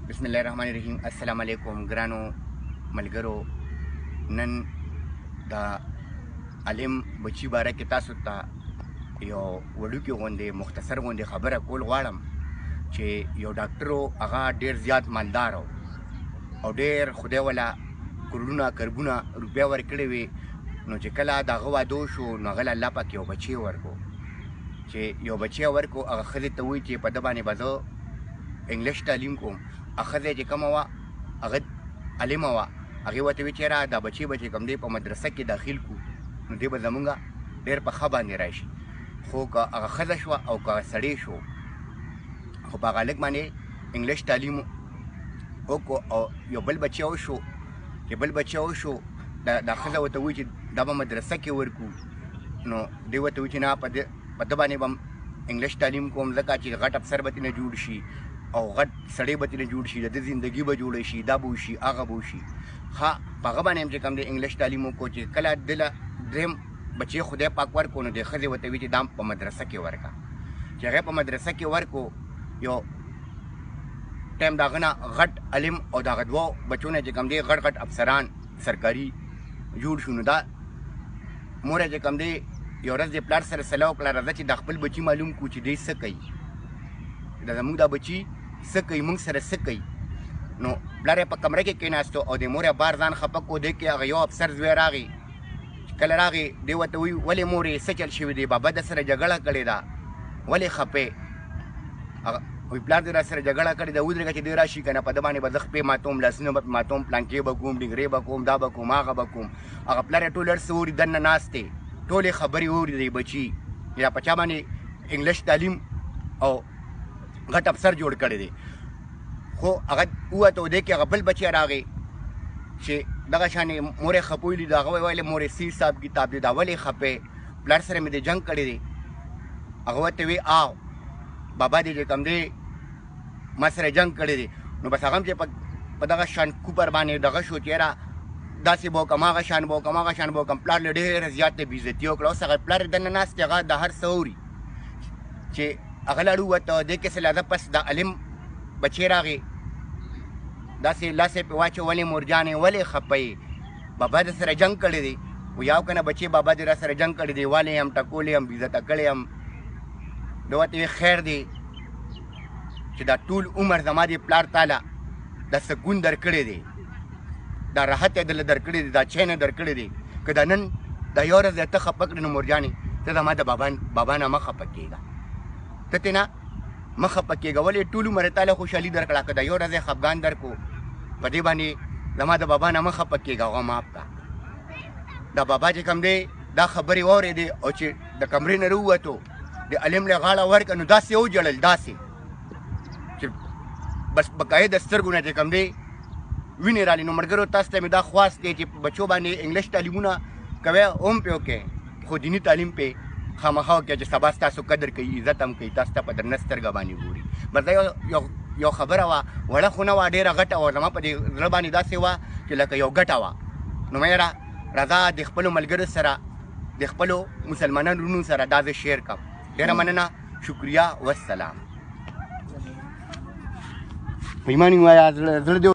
بسم الله الرحمن الرحیم. السلام علیکم ګرانو ملګرو. نن د علم بچی باره کې تاسو ته یو وړوکی غوندې مختصر غوندې خبره کول غواړم چې یو ډاکټر و، هغه ډېر زیات مالدار او ډېر خدای وله کروڑونه کربونه روپۍ ورکړې وې. نو چې کله د هغه واده وشو نو هغه له الله پاک یو بچی ورکړو. چې یو بچی ورکړو، هغه ښځې ته وایي چې په ده باندې به زه انګلیش تعلیم کوم. هغه ښځه چې کومه وه هغه عالمه وه، هغې ورته ویې چې یاره دا بچی به چې کوم دی په مدرسه کې داخل کړو نو دی به زمونږ ډېر په ښه باندې راشي. خو که هغه ښځه شوه او که هغه سړی شو، خو په هغه هلک باندې انګلیش تعلیم وکړو او یو بل بچی وشو. چې بل بچی وشو، دا ښځه ورته وایي چې دا به مدرسه کې ورکړو. نو دی ورته وایي چې نه، په ده باندې به انګلیش تعلیم کوم، ځکه چې غټ افسر به ترېنه جوړ شي او غټ سړی به ترېنه جوړ شي، د ده زندګي به جوړه شي، دا به وشي هغه به وشي. ښه په هغه باندې هم چې کوم دی انګلیش تعلیم وکړو. چې کله ده له درېیم بچی خدای پاک ورکړو نو دې ښځې ورته وي چې دا په مدرسه کې ورکړه. چې هغې په مدرسه کې ورکړو، یو ټایم د هغه نه غټ علم او د هغه دوو بچو نه چې کوم دی غټ غټ افسران سرکاري جوړ شو. نو دا مور یې چې کوم دی یو ورځ د پلار سره صلاح وکړه، راځه چې د خپل بچي معلوم کړو چې دی څه کوي، دا زموږ دا بچي څه کوي، موږ سره څه کوي. نو پلار یې په کمره کې کېناستو او د مور یې بار ځان خفه کړو. دی کې هغه یو افسر زوی راغی. کله راغی دی ورته وایي ولې مورې څه چل شوي دی، بابا در سره جګړه کړې ده، ولې خفې؟ وایي پلار دې را سره جګړه کړې ده، ودرېږه چې دی راشي که نه، په ده باندې به زه خپې ماتوم، لاسونه به ماتوم، پلانکې به کوم، ډنګرې به کوم، دا به کوم، هغه به کوم. هغه پلار یې ټول هر څه اوري، دننه ناست دی، ټولې خبرې اوري دی بچي. یا په چا باندې انګلیش تعلیم او غټ افسر جوړ کړی دی. خو هغه ووته او دی کې هغه بل بچی راغی چې دغه شانې مور یې خفه ویلي، د هغه ویلې مورې څه حساب کتاب دی، دا ولې خفې؟ پلار سره مې د جنګ کړی دی. هغه ورته وی آو بابا دې چې کوم دی ما سره جنګ کړی دی. نو بس هغه هم چې په دغه شان کوپر باندې دغه شو چې یاره داسې به وکړم، هغه شان به وکړم، هغه شان به وکړم. پلار له ډېره زیاته بې عزتي وکړه. اوس هغه پلار دننه ناست دی، هغه د هر څه اوري. چې هغه لاړ ووته، دې کې څه لاده پس د علم بچی راغی، داسې لاس یې پرې واچو، ولې مورجانې ولې خفه یې، بابا د سره جنګ کړی دی. وایي او که نه بچې بابا دې را سره جنګ کړی دی، والې یم ټکولی یم بې عزته کړی یم. ده ورته ویې خیر دی چې دا ټول عمر زما دې پلار تاله دا سکون درکړی دی، دا راحت یې دله درکړی دی، دا چین یې درکړی دی. که دا نن دا یو ورځ ته خفه کړې نو مورجانې ته زما د بابا نه مه خفه کېږه، ته ترې نه مه خفه کېږه، ولې ټول عمر یې تاله خوشحالي درکړه. که دا یو ورځ یې خفګان درکړو، په دې باندې زما د بابا نه مه خفه کېږه، هغه معاف کړه. دا بابا چې کوم دی دا خبرې واورېدې او چې د کمرې نه راووتو، د علم له غاړه ورکړه، نو داسې وجړل، داسې چې بس بقایې د سترګو نه چې کوم دی وینې رالي. نو ملګرو تاسو ته مې دا خواست دی چې بچو باندې انګلیش تعلیمونه کوئ، هم پې وکړئ، خو دیني تعلیم پې خامخا وکړئ چې سبا ستاسو قدر کوي، عزت هم کوي، تاسو ته په درنه سترګه باندې ګوري. بس دا یو خبره وه، وړه خو نه وه، ډېره غټه وه، زما په دې زړه باندې داسې وه چې لکه یو ګټه وه. نو مې یاره راځه د خپلو ملګرو سره، د خپلو مسلمانانو وروڼو سره دا زه شیر کړم. ډېره مننه، شکریه، والسلام. په ایمان ووایه، زړه دې